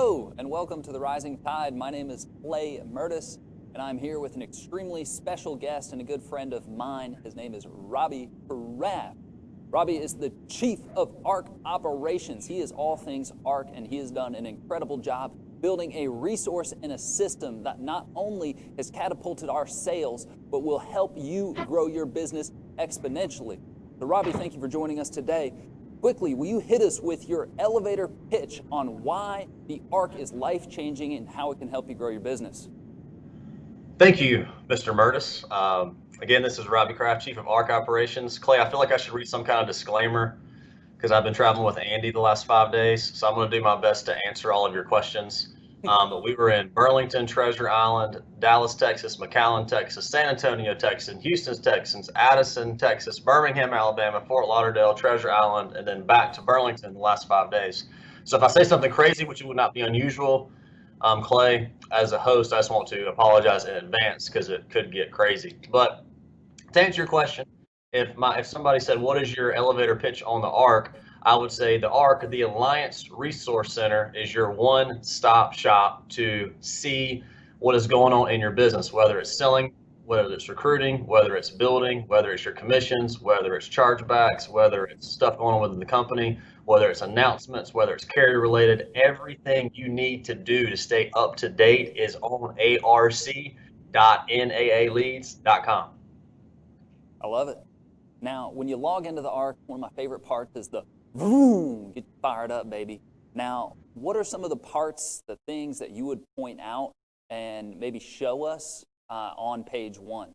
Hello, and welcome to the Rising Tide. My name is Clay Mertes, and I'm here with an extremely special guest and a good friend of mine. His name is Robbie Craft. Robbie is the Chief of ARC Operations. He is all things ARC, and he has done an incredible job building a resource and a system that not only has catapulted our sales, but will help you grow your business exponentially. So Robbie, thank you for joining us today. Quickly, will you hit us with your elevator pitch on why the ARC is life-changing and how it can help you grow your business? Thank you, Mr. Mertes. Again, this is Robbie Craft, Chief of ARC Operations. Clay, I feel like I should read some kind of disclaimer because I've been traveling with Andy the last 5 days, so I'm going to do my best to answer all of your questions. But we were in Burlington, Treasure Island, Dallas, Texas, McAllen, Texas, San Antonio, Texas, Houston, Texas, Addison, Texas, Birmingham, Alabama, Fort Lauderdale, Treasure Island, and then back to Burlington the last 5 days. So if I say something crazy, which would not be unusual, Clay, as a host, I just want to apologize in advance because it could get crazy. But to answer your question, if somebody said, what is your elevator pitch on the ARC? I would say the ARC, the Alliance Resource Center, is your one-stop shop to see what is going on in your business, whether it's selling, whether it's recruiting, whether it's building, whether it's your commissions, whether it's chargebacks, whether it's stuff going on within the company, whether it's announcements, whether it's carrier related. Everything you need to do to stay up to date is on arc.naaleads.com. I love it. Now, when you log into the ARC, one of my favorite parts is the boom, get fired up, baby. Now, what are some of the parts, the things that you would point out and maybe show us on page one?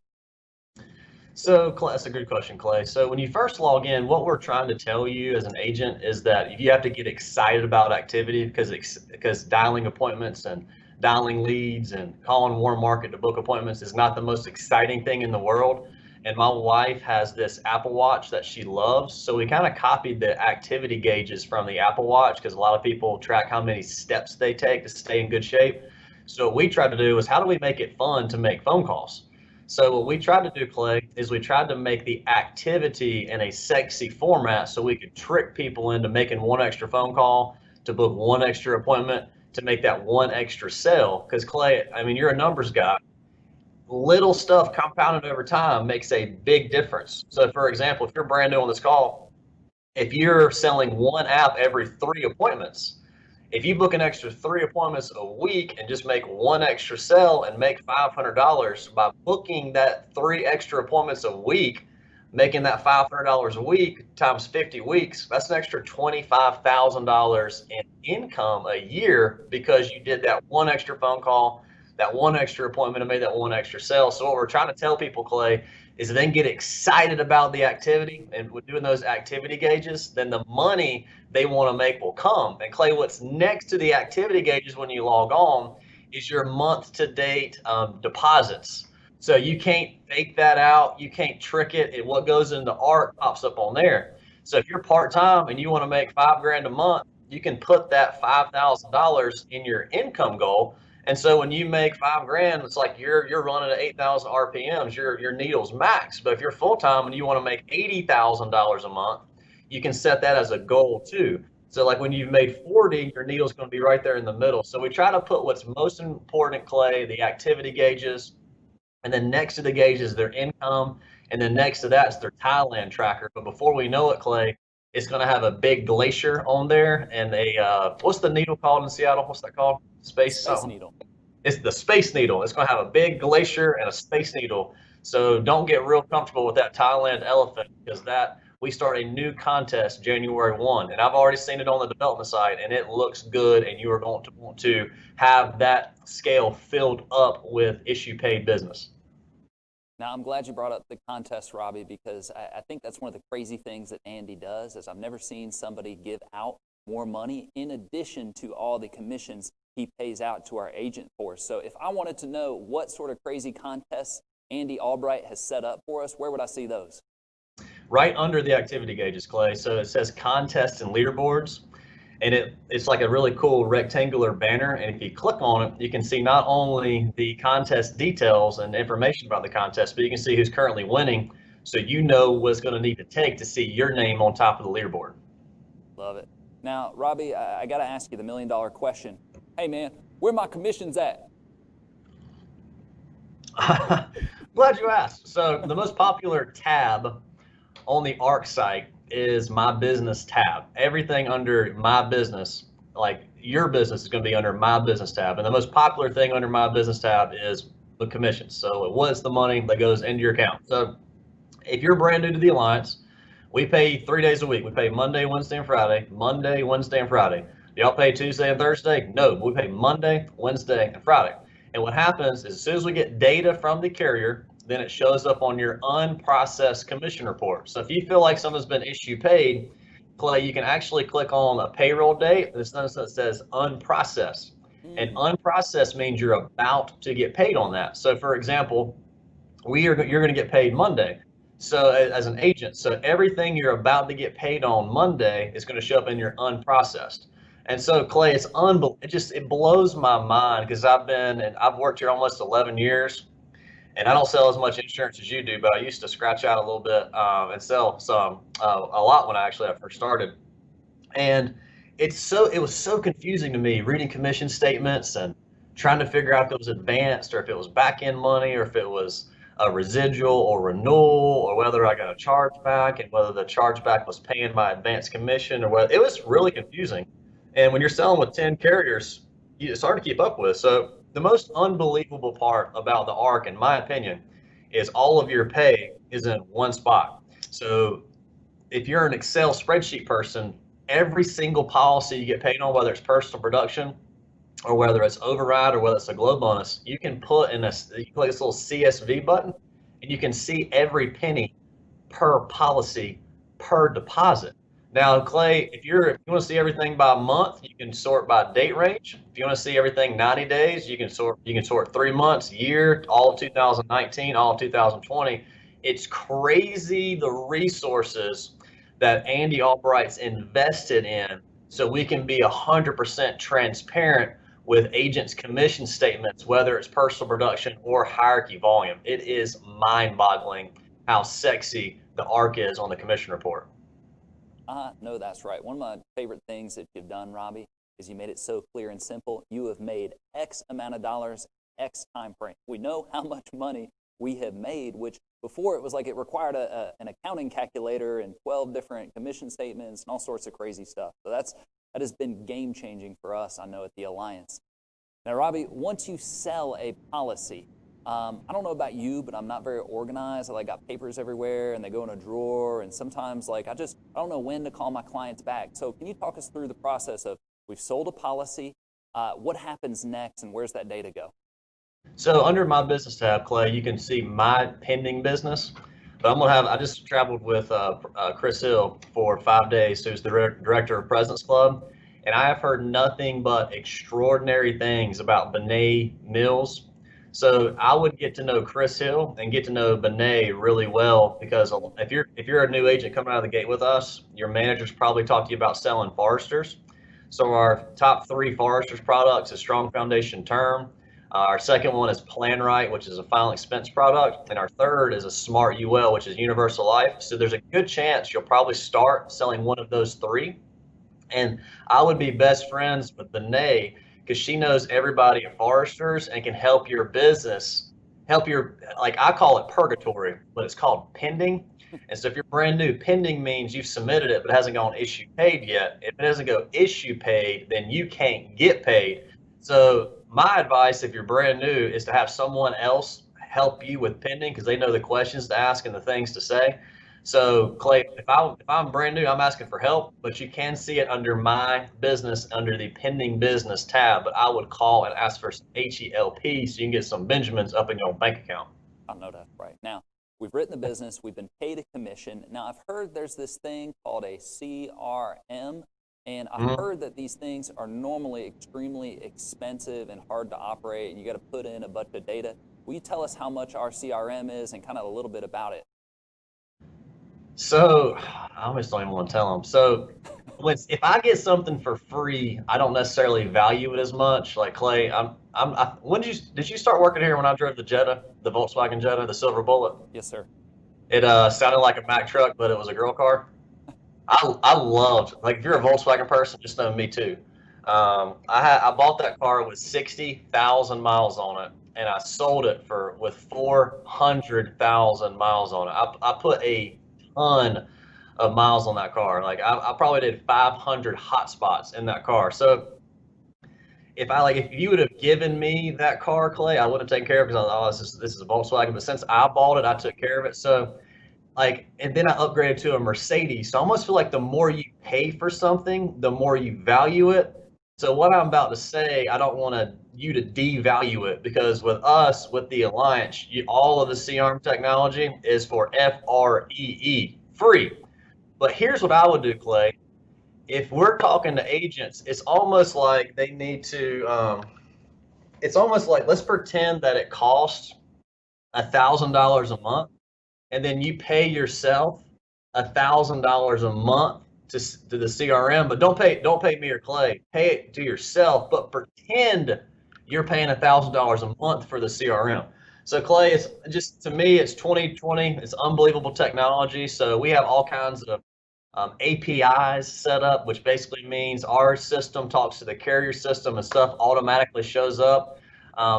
So, that's a good question, Clay. So when you first log in, what we're trying to tell you as an agent is that you have to get excited about activity because dialing appointments and dialing leads and calling warm market to book appointments is not the most exciting thing in the world. And my wife has this Apple Watch that she loves. So we kind of copied the activity gauges from the Apple Watch because a lot of people track how many steps they take to stay in good shape. So what we tried to do is how do we make it fun to make phone calls? So what we tried to do, Clay, is we tried to make the activity in a sexy format so we could trick people into making one extra phone call, to book one extra appointment, to make that one extra sale. Because Clay, I mean, you're a numbers guy. Little stuff compounded over time makes a big difference. So for example, if you're brand new on this call, if you're selling one app every 3 appointments, if you book an extra 3 appointments a week and just make one extra sale and make $500 by booking that 3 extra appointments a week, making that $500 a week times 50 weeks, that's an extra $25,000 in income a year because you did that one extra phone call, that one extra appointment, and made that one extra sale. So what we're trying to tell people, Clay, is to then get excited about the activity, and with doing those activity gauges, then the money they want to make will come. And Clay, what's next to the activity gauges when you log on is your month to date deposits. So you can't fake that out. You can't trick it. What goes into ARC pops up on there. So if you're part-time and you want to make $5,000 a month, you can put that $5,000 in your income goal. And so when you make $5,000, it's like you're running at 8,000 RPMs. Your needle's max. But if you're full time and you want to make $80,000 a month, you can set that as a goal too. So like when you've made 40, your needle's going to be right there in the middle. So we try to put what's most important, Clay, the activity gauges, and then next to the gauges, their income, and then next to that is their Thailand tracker. But before we know it, Clay, it's going to have a big glacier on there and what's the needle called in Seattle? What's that called? Space Needle. It's the Space Needle. It's going to have a big glacier and a Space Needle. So don't get real comfortable with that Thailand elephant because we start a new contest January 1. And I've already seen it on the development site and it looks good. And you are going to want to have that scale filled up with issue paid business. Now, I'm glad you brought up the contest, Robbie, because I think that's one of the crazy things that Andy does is I've never seen somebody give out more money in addition to all the commissions he pays out to our agent force. So if I wanted to know what sort of crazy contests Andy Albright has set up for us, where would I see those? Right under the activity gauges, Clay. So it says contests and leaderboards. And it's like a really cool rectangular banner. And if you click on it, you can see not only the contest details and information about the contest, but you can see who's currently winning. So you know what it's going to need to take to see your name on top of the leaderboard. Love it. Now, Robbie, I got to ask you the $1 million question. Hey man, where my commissions at? Glad you asked. So the most popular tab on the ARC site is My Business tab. Everything under My Business, like your business, is going to be under My Business tab. And the most popular thing under My Business tab is the commissions. So what's the money that goes into your account? So if you're brand new to the Alliance, we pay 3 days a week. We pay Monday, Wednesday, and Friday. Monday, Wednesday, and Friday. Do y'all pay Tuesday and Thursday? No, we pay Monday, Wednesday, and Friday. And what happens is as soon as we get data from the carrier, then it shows up on your unprocessed commission report. So if you feel like someone's been issued paid, Clay, you can actually click on a payroll date. There's something that says unprocessed. And unprocessed means you're about to get paid on that. So for example, you're going to get paid Monday. So as an agent, so everything you're about to get paid on Monday is going to show up in your unprocessed. And so Clay, it blows my mind because I've worked here almost 11 years, and I don't sell as much insurance as you do, but I used to scratch out a little bit and sell some a lot when I first started. And it was so confusing to me reading commission statements and trying to figure out if it was advanced or if it was back end money or if it was a residual or renewal or whether I got a chargeback and whether the chargeback was paying my advanced commission or whether it was really confusing. And when you're selling with 10 carriers, it's hard to keep up with. So the most unbelievable part about the ARC, in my opinion, is all of your pay is in one spot. So if you're an Excel spreadsheet person, every single policy you get paid on, whether it's personal production or whether it's override or whether it's a glow bonus, you can put in you click this little CSV button and you can see every penny per policy per deposit. Now, Clay, if you want to see everything by month, you can sort by date range. If you want to see everything 90 days, you can sort 3 months, year, all of 2019, all of 2020. It's crazy the resources that Andy Albright's invested in so we can be 100% transparent with agents' commission statements, whether it's personal production or hierarchy volume. It is mind-boggling how sexy the ARC is on the commission report. I know that's right. One of my favorite things that you've done, Robbie, is you made it so clear and simple. You have made X amount of dollars, X time frame. We know how much money we have made, which before it was like it required an accounting calculator and 12 different commission statements and all sorts of crazy stuff. So that has been game changing for us, I know, at the Alliance. Now, Robbie, once you sell a policy, I don't know about you, but I'm not very organized. I got papers everywhere and they go in a drawer, and sometimes I don't know when to call my clients back. So can you talk us through the process of we've sold a policy, what happens next, and where's that data go? So under My Business tab, Clay, you can see my pending business. But I just traveled with Chris Hill for 5 days, who's the director of President's Club. And I have heard nothing but extraordinary things about Benet Mills. So I would get to know Chris Hill and get to know Benet really well, because if you're a new agent coming out of the gate with us, your managers probably talk to you about selling Foresters. So our top 3 Foresters products is Strong Foundation Term. Our second one is Plan Right, which is a final expense product. And our third is a Smart UL, which is Universal Life. So there's a good chance you'll probably start selling one of those 3. And I would be best friends with Benet because she knows everybody at Foresters and can help your business, I call it purgatory, but it's called pending. And so if you're brand new, pending means you've submitted it but it hasn't gone issue paid yet. If it doesn't go issue paid, then you can't get paid. So my advice, if you're brand new, is to have someone else help you with pending because they know the questions to ask and the things to say. So Clay, if I'm brand new, I'm asking for help, but you can see it under My Business under the pending business tab. But I would call and ask for some HELP so you can get some Benjamins up in your bank account. I know that's right. Now, we've written the business, we've been paid a commission. Now, I've heard there's this thing called a CRM. And I've heard that these things are normally extremely expensive and hard to operate, and you got to put in a bunch of data. Will you tell us how much our CRM is and kind of a little bit about it? So I almost don't even want to tell them. So if I get something for free, I don't necessarily value it as much. Like Clay, when did you start working here when I drove the Jetta, the Volkswagen Jetta, the Silver Bullet? Yes, sir. It sounded like a Mack truck, but it was a girl car. I loved, if you're a Volkswagen person, just know me too. I bought that car with 60,000 miles on it, and I sold it with 400,000 miles on it. I put a ton of miles on that car. Like I probably did 500 hotspots in that car. So if you would have given me that car, Clay, I would have taken care of it because this is a Volkswagen. But since I bought it, I took care of it. So and then I upgraded to a Mercedes. So I almost feel like the more you pay for something, the more you value it. So what I'm about to say, I don't want you to devalue it, because with us, with the Alliance, all of the C-arm technology is for FREE, free. But here's what I would do, Clay. If we're talking to agents, it's almost like they need to. It's almost like, let's pretend that it costs $1,000 a month, and then you pay yourself $1,000 a month to the CRM, but don't pay me or Clay. Pay it to yourself, but pretend you're paying $1,000 a month for the CRM. So Clay, it's just, to me, it's 2020. It's unbelievable technology. So we have all kinds of APIs set up, which basically means our system talks to the carrier system and stuff automatically shows up.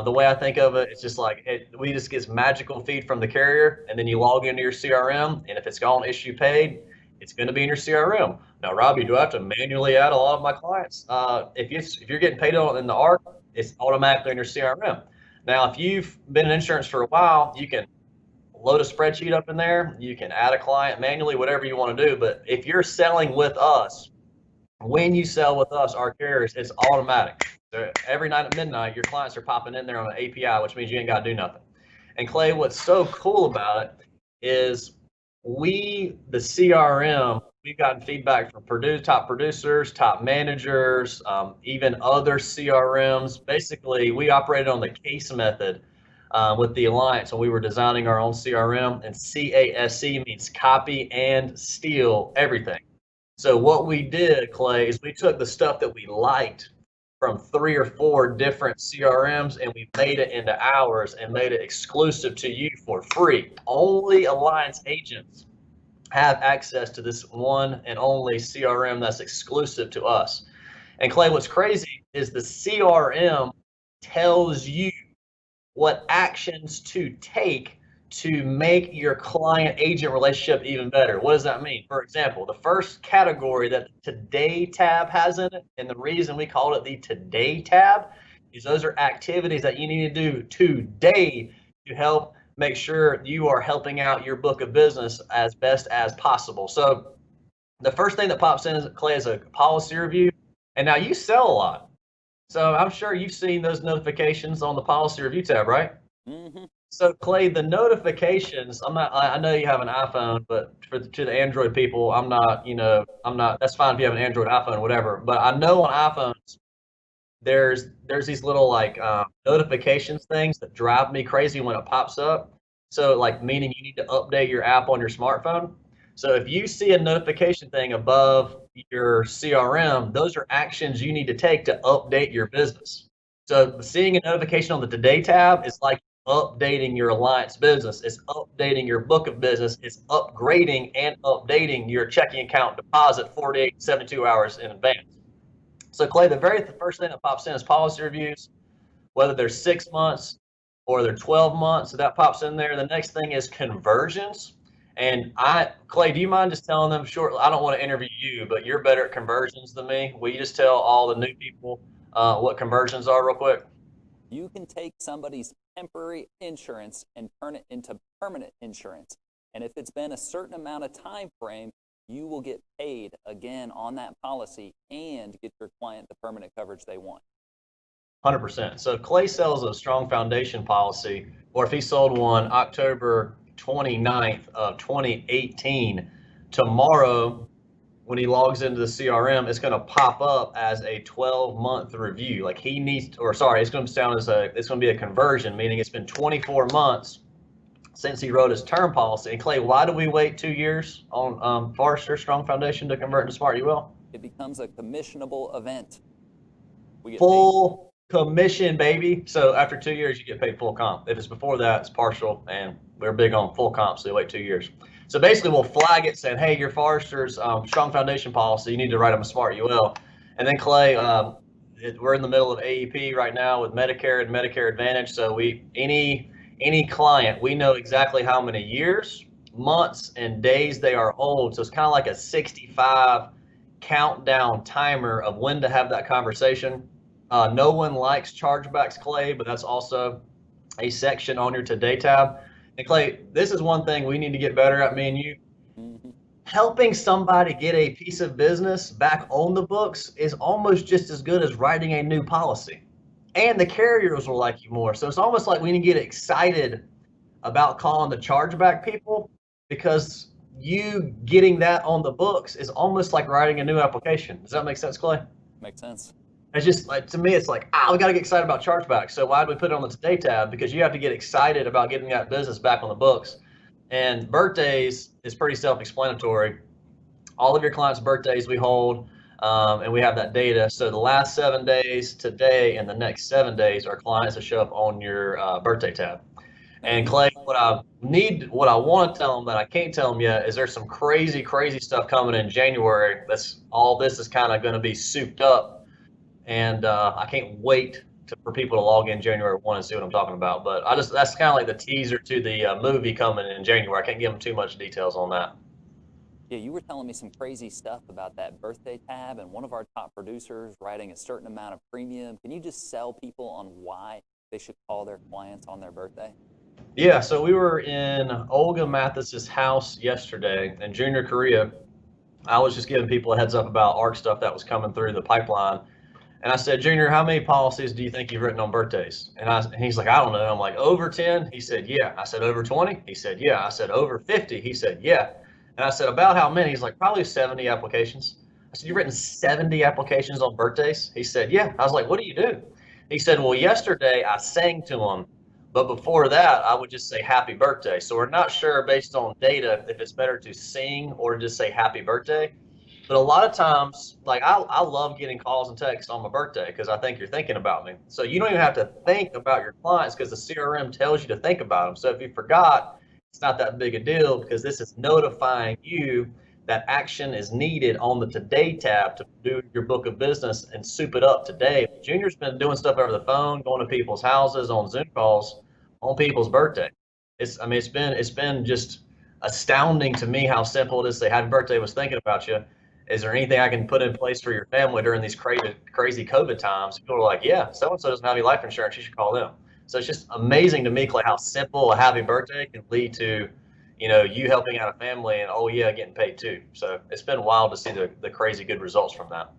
The way I think of it, it's just like we just get magical feed from the carrier, and then you log into your CRM, and if it's gone issue paid, it's going to be in your CRM. Now, Robbie, do I have to manually add a lot of my clients? If you're getting paid in the ARC, it's automatically in your CRM. Now, if you've been in insurance for a while, you can load a spreadsheet up in there. You can add a client manually, whatever you want to do. But if you're selling with us, when you sell with us, our carriers, it's automatic. Every night at midnight, your clients are popping in there on an API, which means you ain't got to do nothing. And Clay, what's so cool about it is the CRM, we've gotten feedback from top producers, top managers, even other CRMs. Basically, we operated on the CASE method with the Alliance when we were designing our own CRM, and CASE means copy and steal everything. So what we did, Clay, is we took the stuff that we liked from 3 or 4 different CRMs, and we made it into ours and made it exclusive to you for free. Only Alliance agents have access to this one and only CRM that's exclusive to us. And Clay, what's crazy is the CRM tells you what actions to take to make your client agent relationship even better. What does that mean? For example, the first category that the Today tab has in it, and the reason we call it the Today tab, is those are activities that you need to do today to help make sure you are helping out your book of business as best as possible. So the first thing that pops in, Clay, is a policy review. And now you sell a lot. So I'm sure you've seen those notifications on the policy review tab, right? Mm-hmm. So Clay, the notifications, I know you have an iPhone, but to the Android people, I'm not, that's fine if you have an Android iPhone, whatever. But I know on iPhones, there's these little notifications things that drive me crazy when it pops up. So like, meaning you need to update your app on your smartphone. So if you see a notification thing above your CRM, those are actions you need to take to update your business. So seeing a notification on the Today tab is like updating your Alliance business. It's updating your book of business. It's upgrading and updating your checking account deposit 48 to 72 hours in advance. So Clay, the first thing that pops in is policy reviews, whether they're 6 months or they're 12 months. So that pops in there. The next thing is conversions. And Clay, do you mind just telling them short? I don't want to interview you, but you're better at conversions than me. Will you just tell all the new people what conversions are real quick? You can take somebody's temporary insurance and turn it into permanent insurance. And if it's been a certain amount of time frame, you will get paid again on that policy and get your client the permanent coverage they want. 100%. So if Clay sells a strong foundation policy, or if he sold one October 29th of 2018, tomorrow when he logs into the CRM, it's going to pop up as a 12-month review. Like it's going to be a conversion, meaning it's been 24 months since he wrote his term policy. And Clay, why do we wait 2 years on Forrester Strong Foundation to convert into Smart UL? It becomes a commissionable event. We get full commission, baby. So after 2 years, you get paid full comp. If it's before that, it's partial, and we're big on full comp, so you wait 2 years. So basically, we'll flag it saying, hey, your Forrester's Strong Foundation policy, you need to write them a Smart UL. And then Clay, we're in the middle of AEP right now with Medicare and Medicare Advantage. So any client, we know exactly how many years, months, and days they are old. So it's kind of like a 65 countdown timer of when to have that conversation. No one likes chargebacks, Clay, but that's also a section on your Today tab. And Clay, this is one thing we need to get better at, me and you. Mhm. Helping somebody get a piece of business back on the books is almost just as good as writing a new policy. And the carriers will like you more. So it's almost like we need to get excited about calling the chargeback people, because you getting that on the books is almost like writing a new application. Does that make sense, Clay? Makes sense. It's just like, to me, it's like, we got to get excited about chargebacks. So why do we put it on the Today tab? Because you have to get excited about getting that business back on the books. And birthdays is pretty self-explanatory. All of your clients' birthdays we hold, and we have that data. So the last 7 days, today, and the next 7 days are clients that show up on your birthday tab. And Clay, what I want to tell them that I can't tell them yet is there's some crazy, crazy stuff coming in January. All this is kind of going to be souped up. And I can't wait for people to log in January 1 and see what I'm talking about. But that's kind of like the teaser to the movie coming in January. I can't give them too much details on that. Yeah, you were telling me some crazy stuff about that birthday tab and one of our top producers writing a certain amount of premium. Can you just sell people on why they should call their clients on their birthday? Yeah, so we were in Olga Mathis's house yesterday in Junior Korea. I was just giving people a heads up about ARC stuff that was coming through the pipeline. And I said, Junior, how many policies do you think you've written on birthdays? And he's like, I don't know. I'm like, over 10? He said, yeah. I said, over 20? He said, yeah. I said, over 50? He said, yeah. And I said, about how many? He's like, probably 70 applications. I said, you've written 70 applications on birthdays? He said, yeah. I was like, what do you do? He said, well, yesterday I sang to him, but before that, I would just say happy birthday. So we're not sure, based on data, if it's better to sing or just say happy birthday. But a lot of times, like I love getting calls and texts on my birthday because I think you're thinking about me. So you don't even have to think about your clients because the CRM tells you to think about them. So if you forgot, it's not that big a deal, because this is notifying you that action is needed on the Today tab to do your book of business and soup it up today. Junior's been doing stuff over the phone, going to people's houses on Zoom calls on people's birthday. It's been just astounding to me how simple it is to say happy birthday, was thinking about you. Is there anything I can put in place for your family during these crazy COVID times? People are like, yeah, so-and-so doesn't have any life insurance, you should call them. So it's just amazing to me, Clay, how simple a happy birthday can lead to, you helping out a family and, oh yeah, getting paid too. So it's been wild to see the crazy good results from that.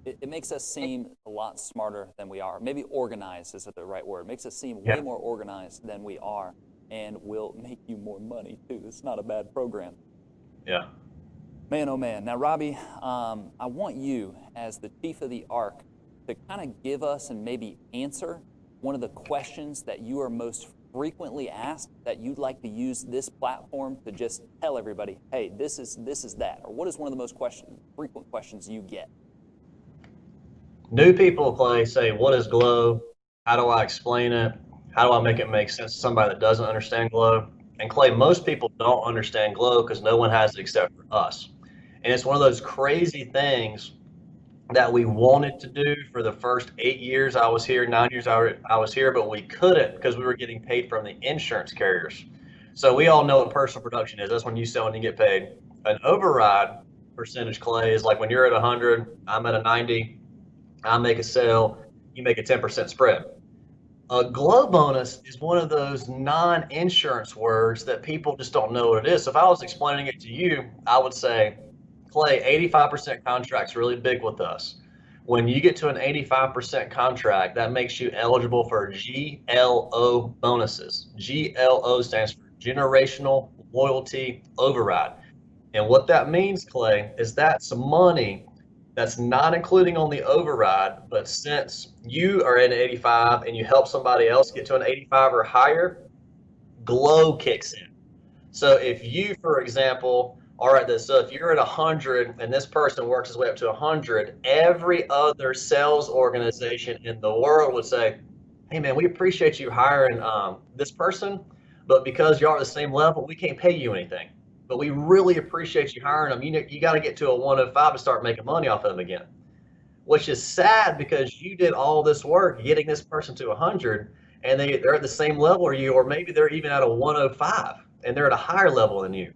It makes us seem a lot smarter than we are. Maybe organized isn't the right word. It makes us seem way more organized than we are, and will make you more money too. It's not a bad program. Yeah. Man, oh man. Now, Robbie, I want you, as the chief of the ARC, to kind of give us and maybe answer one of the questions that you are most frequently asked, that you'd like to use this platform to just tell everybody, hey, this is that. Or what is one of the most frequent questions you get? New people, Clay, say, what is Glow? How do I explain it? How do I make it make sense to somebody that doesn't understand Glow? And Clay, most people don't understand Glow because no one has it except for us. And it's one of those crazy things that we wanted to do for the first 8 years I was here, 9 years I was here, but we couldn't because we were getting paid from the insurance carriers. So we all know what personal production is. That's when you sell and you get paid. An override percentage, Clay, is like when you're at 100, I'm at a 90, I make a sale, you make a 10% spread. A Glow bonus is one of those non-insurance words that people just don't know what it is. So if I was explaining it to you, I would say, Clay, 85% contract's really big with us. When you get to an 85% contract, that makes you eligible for GLO bonuses. GLO stands for Generational Loyalty Override. And what that means, Clay, is that's money that's not including on the override, but since you are at an 85 and you help somebody else get to an 85 or higher, Glow kicks in. So if you, for example, so if you're at 100 and this person works his way up to 100, every other sales organization in the world would say, hey man, we appreciate you hiring this person, but because y'all are at the same level, we can't pay you anything. But we really appreciate you hiring them. You got to get to a 105 to start making money off of them again. which is sad because you did all this work getting this person to 100, and they're at the same level as you, or maybe they're even at a 105 and they're at a higher level than you.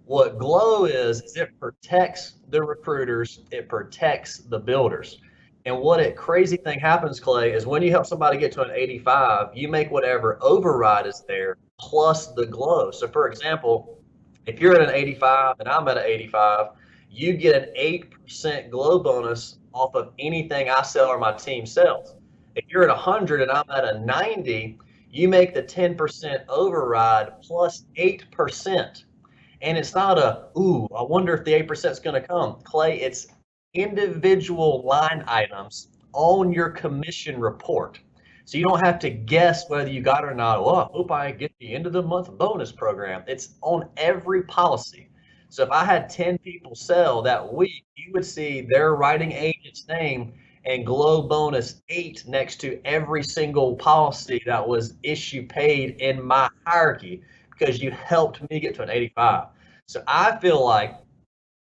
What Glow is it protects the recruiters, it protects the builders. And what a crazy thing happens, Clay, is when you help somebody get to an 85, you make whatever override is there plus the Glow. So, for example, if you're at an 85 and I'm at an 85, you get an 8% Glow bonus off of anything I sell or my team sells. If you're at 100 and I'm at a 90, you make the 10% override plus 8%. And it's not ooh, I wonder if the 8% is going to come. Clay, it's individual line items on your commission report. So you don't have to guess whether you got it or not. Oh, I hope I get the end of the month bonus program. It's on every policy. So if I had 10 people sell that week, you would see their writing agent's name and Glow bonus 8 next to every single policy that was issue paid in my hierarchy because you helped me get to an 85. So I feel like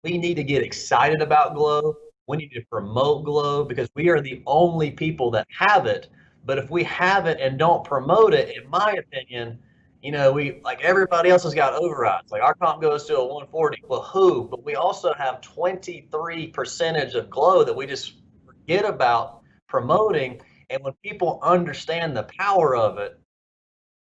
we need to get excited about Glow. We need to promote Glow because we are the only people that have it. But if we have it and don't promote it, in my opinion, we like everybody else has got overrides. Like our comp goes to a 140. Well, who? But we also have 23% of Glow that we just forget about promoting. And when people understand the power of it,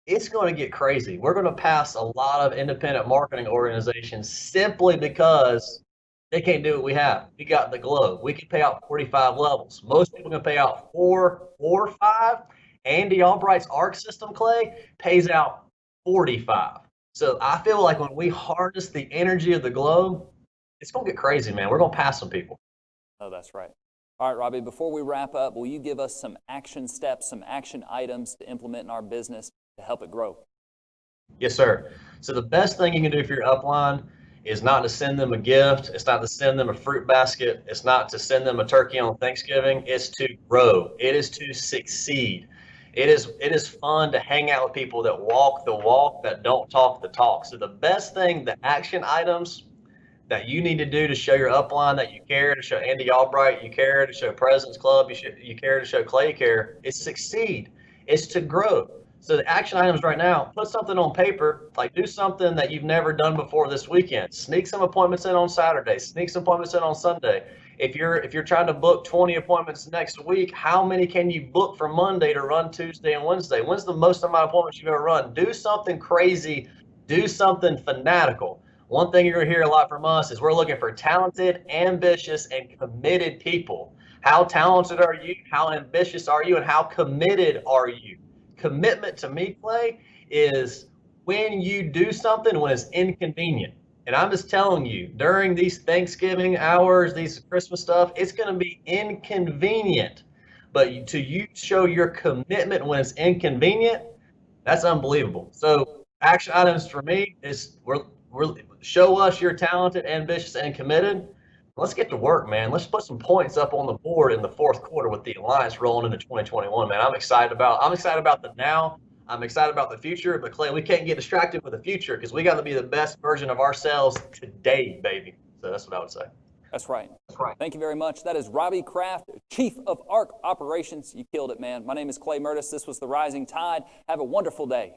it's going to get crazy. We're going to pass a lot of independent marketing organizations simply because they can't do what we have. We got the Glow. We can pay out 45 levels. Most people can pay out 4 or 5. Andy Albright's ARC system, Clay, pays out 45. So I feel like when we harness the energy of the Glow, it's going to get crazy, man. We're going to pass some people. Oh, that's right. All right, Robbie, before we wrap up, will you give us some action steps, some action items to implement in our business to help it grow? Yes, sir. So the best thing you can do for your upline is not to send them a gift. It's not to send them a fruit basket. It's not to send them a turkey on Thanksgiving. It's to grow. It is to succeed. It is fun to hang out with people that walk the walk, that don't talk the talk. So the best thing, the action items that you need to do to show your upline that you care, to show Andy Albright you care, to show President's Club you care, to show Clay you care, is succeed. It's to grow. So the action items right now, put something on paper, like do something that you've never done before this weekend. Sneak some appointments in on Saturday, sneak some appointments in on Sunday. If you're trying to book 20 appointments next week, how many can you book for Monday to run Tuesday and Wednesday? When's the most amount of appointments you've ever run? Do something crazy, do something fanatical. One thing you're going to hear a lot from us is we're looking for talented, ambitious, and committed people. How talented are you? How ambitious are you? And how committed are you? Commitment to me, Clay, is when you do something when it's inconvenient. And I'm just telling you, during these Thanksgiving hours, these Christmas stuff, it's going to be inconvenient. But to you show your commitment when it's inconvenient, that's unbelievable. So action items for me is we're show us you're talented, ambitious, and committed. Let's get to work, man. Let's put some points up on the board in the fourth quarter with the Alliance rolling into 2021, man. I'm excited about the now. I'm excited about the future, but Clay, we can't get distracted with the future because we got to be the best version of ourselves today, baby. So that's what I would say. That's right. That's right. Thank you very much. That is Robbie Craft, Chief of ARC Operations. You killed it, man. My name is Clay Mertes. This was The Rising Tide. Have a wonderful day.